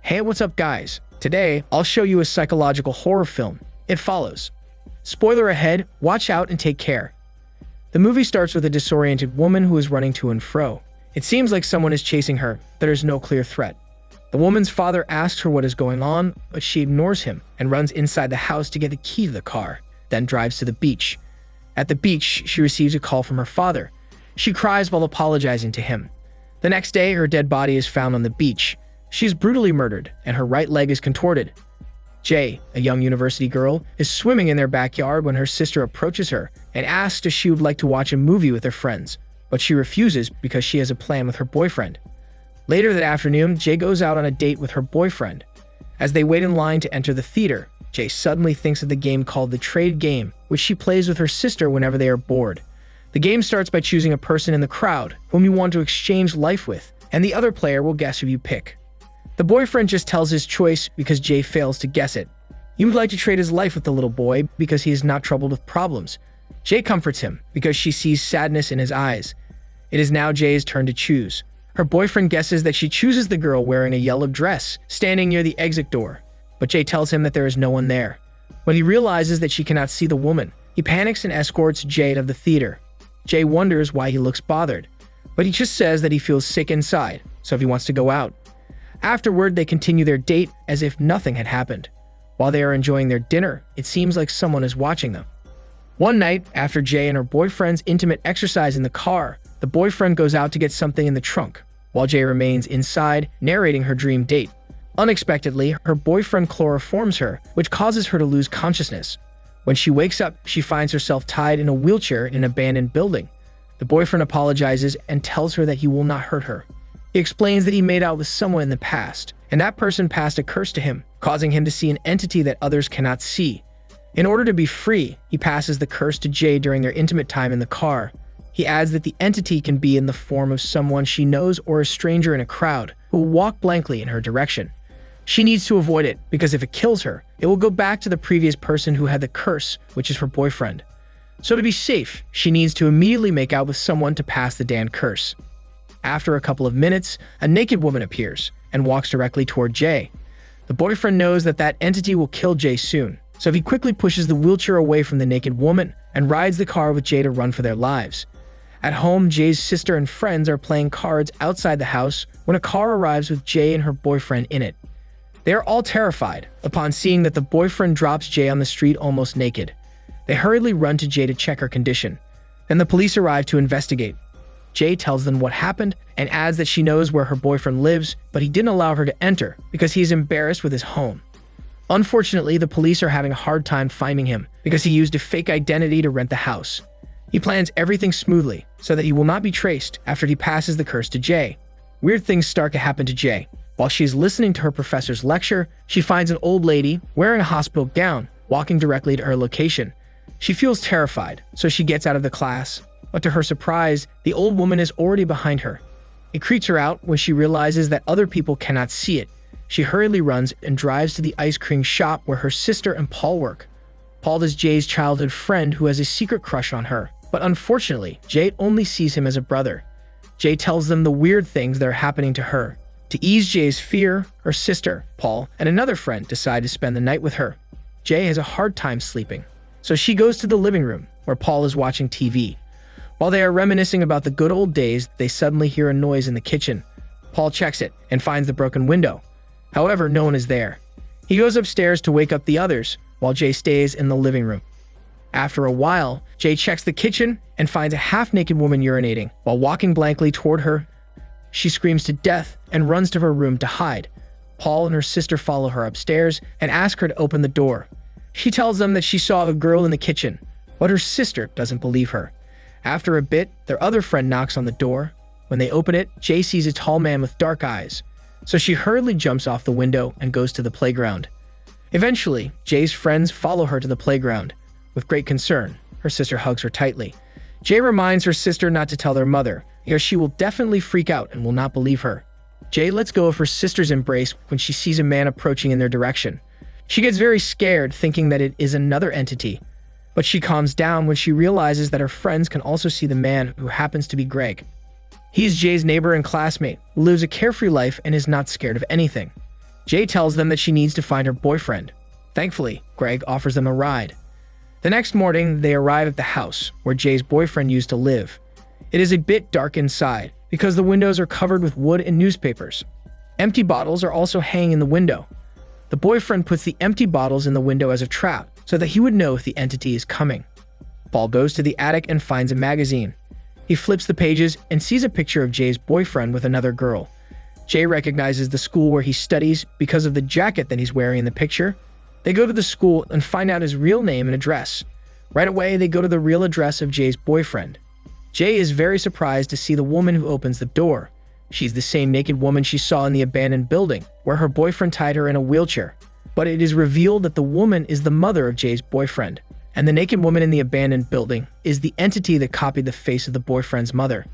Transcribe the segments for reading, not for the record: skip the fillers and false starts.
Hey, what's up guys? Today, I'll show you a psychological horror film. It follows. Spoiler ahead, watch out and take care. The movie starts with a disoriented woman who is running to and fro. It seems like someone is chasing her, but there's no clear threat. The woman's father asks her what is going on, but she ignores him and runs inside the house to get the key to the car, then drives to the beach. At the beach, she receives a call from her father. She cries while apologizing to him. The next day, her dead body is found on the beach. She is brutally murdered, and her right leg is contorted. Jay, a young university girl, is swimming in their backyard when her sister approaches her and asks if she would like to watch a movie with her friends, but she refuses because she has a plan with her boyfriend. Later that afternoon, Jay goes out on a date with her boyfriend. As they wait in line to enter the theater, Jay suddenly thinks of the game called the Trade Game, which she plays with her sister whenever they are bored. The game starts by choosing a person in the crowd whom you want to exchange life with, and the other player will guess who you pick. The boyfriend just tells his choice because Jay fails to guess it. He would like to trade his life with the little boy because he is not troubled with problems. Jay comforts him because she sees sadness in his eyes. It is now Jay's turn to choose. Her boyfriend guesses that she chooses the girl wearing a yellow dress, standing near the exit door, but Jay tells him that there is no one there. When he realizes that she cannot see the woman, he panics and escorts Jay out of the theater. Jay wonders why he looks bothered, but he just says that he feels sick inside, so if he wants to go out. Afterward, they continue their date as if nothing had happened. While they are enjoying their dinner, it seems like someone is watching them. One night, after Jay and her boyfriend's intimate exercise in the car, the boyfriend goes out to get something in the trunk, while Jay remains inside, narrating her dream date. Unexpectedly, her boyfriend chloroforms her, which causes her to lose consciousness. When she wakes up, she finds herself tied in a wheelchair in an abandoned building. The boyfriend apologizes and tells her that he will not hurt her. He explains that he made out with someone in the past, and that person passed a curse to him, causing him to see an entity that others cannot see. In order to be free, he passes the curse to Jay during their intimate time in the car. He adds that the entity can be in the form of someone she knows or a stranger in a crowd who will walk blankly in her direction. She needs to avoid it because if it kills her, it will go back to the previous person who had the curse, which is her boyfriend. So to be safe, she needs to immediately make out with someone to pass the damned curse. After a couple of minutes, a naked woman appears and walks directly toward Jay. The boyfriend knows that that entity will kill Jay soon, so he quickly pushes the wheelchair away from the naked woman and rides the car with Jay to run for their lives. At home, Jay's sister and friends are playing cards outside the house when a car arrives with Jay and her boyfriend in it. They are all terrified upon seeing that the boyfriend drops Jay on the street almost naked. They hurriedly run to Jay to check her condition. Then the police arrive to investigate. Jay tells them what happened and adds that she knows where her boyfriend lives, but he didn't allow her to enter because he is embarrassed with his home. Unfortunately, the police are having a hard time finding him because he used a fake identity to rent the house. He plans everything smoothly so that he will not be traced after he passes the curse to Jay. Weird things start to happen to Jay. While she is listening to her professor's lecture, she finds an old lady wearing a hospital gown walking directly to her location. She feels terrified, so she gets out of the class. But to her surprise, the old woman is already behind her. It creeps her out when she realizes that other people cannot see it. She hurriedly runs and drives to the ice cream shop where her sister and Paul work. Paul is Jay's childhood friend who has a secret crush on her. But unfortunately, Jay only sees him as a brother. Jay tells them the weird things that are happening to her. To ease Jay's fear, her sister, Paul, and another friend decide to spend the night with her. Jay has a hard time sleeping, so she goes to the living room where Paul is watching TV. While they are reminiscing about the good old days, they suddenly hear a noise in the kitchen. Paul checks it and finds the broken window. However, no one is there. He goes upstairs to wake up the others, while Jay stays in the living room. After a while, Jay checks the kitchen and finds a half-naked woman urinating. While walking blankly toward her, she screams to death and runs to her room to hide. Paul and her sister follow her upstairs and ask her to open the door. She tells them that she saw a girl in the kitchen, but her sister doesn't believe her. After a bit, their other friend knocks on the door. When they open it, Jay sees a tall man with dark eyes, so she hurriedly jumps off the window and goes to the playground. Eventually, Jay's friends follow her to the playground. With great concern, her sister hugs her tightly. Jay reminds her sister not to tell their mother, because she will definitely freak out and will not believe her. Jay lets go of her sister's embrace when she sees a man approaching in their direction. She gets very scared, thinking that it is another entity. But she calms down when she realizes that her friends can also see the man who happens to be Greg. He's Jay's neighbor and classmate, who lives a carefree life and is not scared of anything. Jay tells them that she needs to find her boyfriend. Thankfully, Greg offers them a ride. The next morning, they arrive at the house where Jay's boyfriend used to live. It is a bit dark inside because the windows are covered with wood and newspapers. Empty bottles are also hanging in the window. The boyfriend puts the empty bottles in the window as a trap so that he would know if the entity is coming. Paul goes to the attic and finds a magazine. He flips the pages and sees a picture of Jay's boyfriend with another girl. Jay recognizes the school where he studies because of the jacket that he's wearing in the picture. They go to the school and find out his real name and address. Right away, they go to the real address of Jay's boyfriend. Jay is very surprised to see the woman who opens the door. She's the same naked woman she saw in the abandoned building, where her boyfriend tied her in a wheelchair. But it is revealed that the woman is the mother of Jay's boyfriend, and the naked woman in the abandoned building is the entity that copied the face of the boyfriend's mother.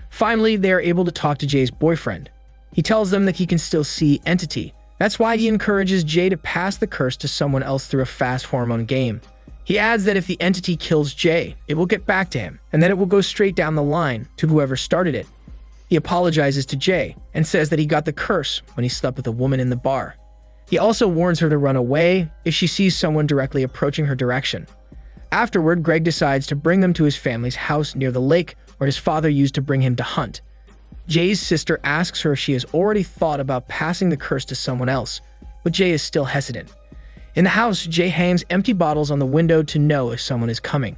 Finally, they are able to talk to Jay's boyfriend. He tells them that he can still see entity. That's why he encourages Jay to pass the curse to someone else through a fast hormone game. He adds that if the entity kills Jay, it will get back to him, and that it will go straight down the line to whoever started it. He apologizes to Jay and says that he got the curse when he slept with a woman in the bar. He also warns her to run away if she sees someone directly approaching her direction. Afterward, Greg decides to bring them to his family's house near the lake where his father used to bring him to hunt. Jay's sister asks her if she has already thought about passing the curse to someone else, but Jay is still hesitant. In the house, Jay hangs empty bottles on the window to know if someone is coming.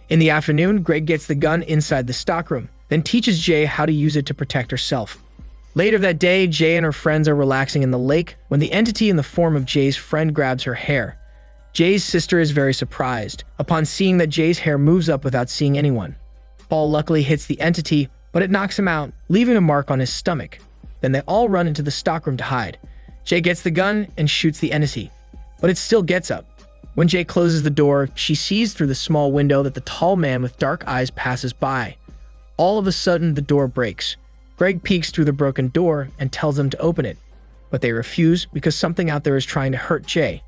In the afternoon, Greg gets the gun inside the stockroom, then teaches Jay how to use it to protect herself. Later that day, Jay and her friends are relaxing in the lake when the entity in the form of Jay's friend grabs her hair. Jay's sister is very surprised upon seeing that Jay's hair moves up without seeing anyone. Paul luckily hits the entity, but it knocks him out, leaving a mark on his stomach. Then they all run into the stockroom to hide. Jay gets the gun and shoots the entity, but it still gets up. When Jay closes the door, she sees through the small window that the tall man with dark eyes passes by. All of a sudden, the door breaks. Greg peeks through the broken door and tells them to open it, but they refuse because something out there is trying to hurt Jay.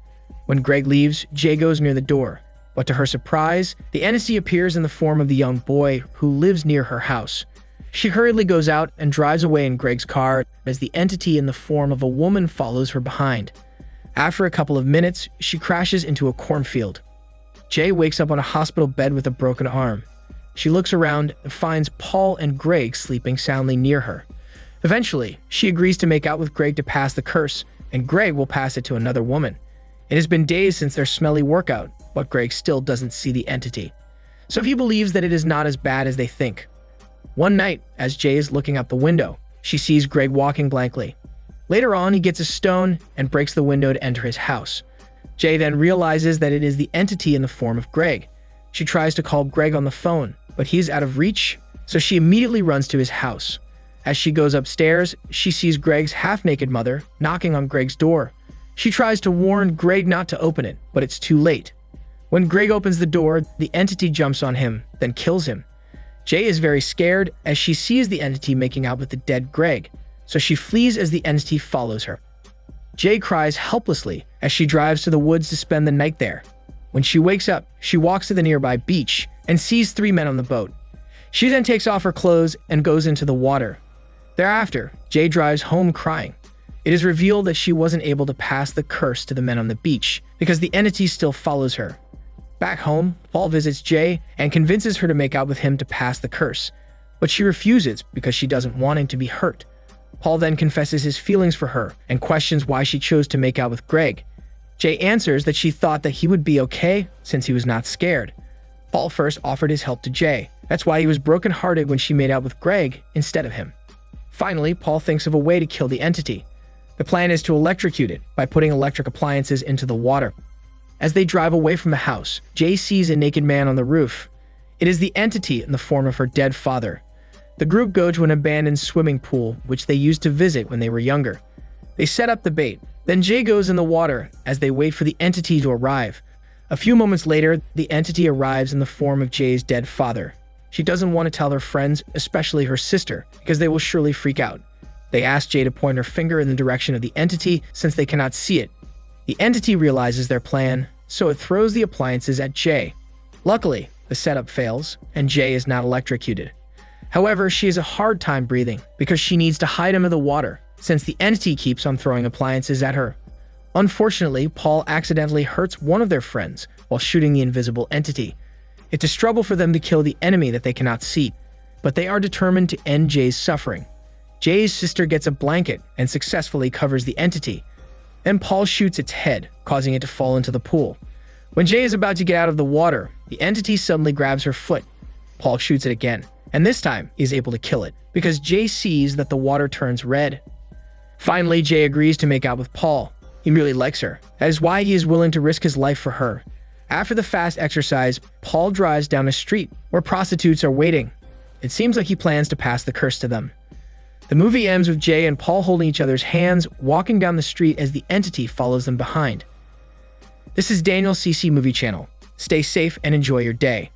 When Greg leaves, Jay goes near the door, but to her surprise, the entity appears in the form of the young boy who lives near her house. She hurriedly goes out and drives away in Greg's car as the entity in the form of a woman follows her behind. After a couple of minutes, she crashes into a cornfield. Jay wakes up on a hospital bed with a broken arm. She looks around and finds Paul and Greg sleeping soundly near her. Eventually, she agrees to make out with Greg to pass the curse, and Greg will pass it to another woman. It has been days since their smelly workout, but Greg still doesn't see the entity. So he believes that it is not as bad as they think. One night, as Jay is looking out the window, she sees Greg walking blankly. Later on, he gets a stone and breaks the window to enter his house. Jay then realizes that it is the entity in the form of Greg. She tries to call Greg on the phone, but he's out of reach, so she immediately runs to his house. As she goes upstairs, she sees Greg's half-naked mother knocking on Greg's door. She tries to warn Greg not to open it, but it's too late. When Greg opens the door, the entity jumps on him, then kills him. Jay is very scared as she sees the entity making out with the dead Greg, so she flees as the entity follows her. Jay cries helplessly as she drives to the woods to spend the night there. When she wakes up, she walks to the nearby beach and sees 3 men on the boat. She then takes off her clothes and goes into the water. Thereafter, Jay drives home crying. It is revealed that she wasn't able to pass the curse to the men on the beach because the entity still follows her. Back home, Paul visits Jay and convinces her to make out with him to pass the curse, but she refuses because she doesn't want him to be hurt. Paul then confesses his feelings for her and questions why she chose to make out with Greg. Jay answers that she thought that he would be okay since he was not scared. Paul first offered his help to Jay. That's why he was brokenhearted when she made out with Greg instead of him. Finally, Paul thinks of a way to kill the entity. The plan is to electrocute it by putting electric appliances into the water. As they drive away from the house, Jay sees a naked man on the roof. It is the entity in the form of her dead father. The group go to an abandoned swimming pool, which they used to visit when they were younger. They set up the bait. Then Jay goes in the water as they wait for the entity to arrive. A few moments later, the entity arrives in the form of Jay's dead father. She doesn't want to tell her friends, especially her sister, because they will surely freak out. They ask Jay to point her finger in the direction of the entity since they cannot see it. The entity realizes their plan, so it throws the appliances at Jay. Luckily, the setup fails, and Jay is not electrocuted. However, she has a hard time breathing because she needs to hide under the water since the entity keeps on throwing appliances at her. Unfortunately, Paul accidentally hurts one of their friends while shooting the invisible entity. It's a struggle for them to kill the enemy that they cannot see, but they are determined to end Jay's suffering. Jay's sister gets a blanket and successfully covers the entity. Then Paul shoots its head, causing it to fall into the pool. When Jay is about to get out of the water, the entity suddenly grabs her foot. Paul shoots it again, and this time he is able to kill it because Jay sees that the water turns red. Finally, Jay agrees to make out with Paul. He really likes her. That is why he is willing to risk his life for her. After the fast exercise, Paul drives down a street where prostitutes are waiting. It seems like he plans to pass the curse to them. The movie ends with Jay and Paul holding each other's hands, walking down the street as the entity follows them behind. This is Daniel CC Movie Channel. Stay safe and enjoy your day.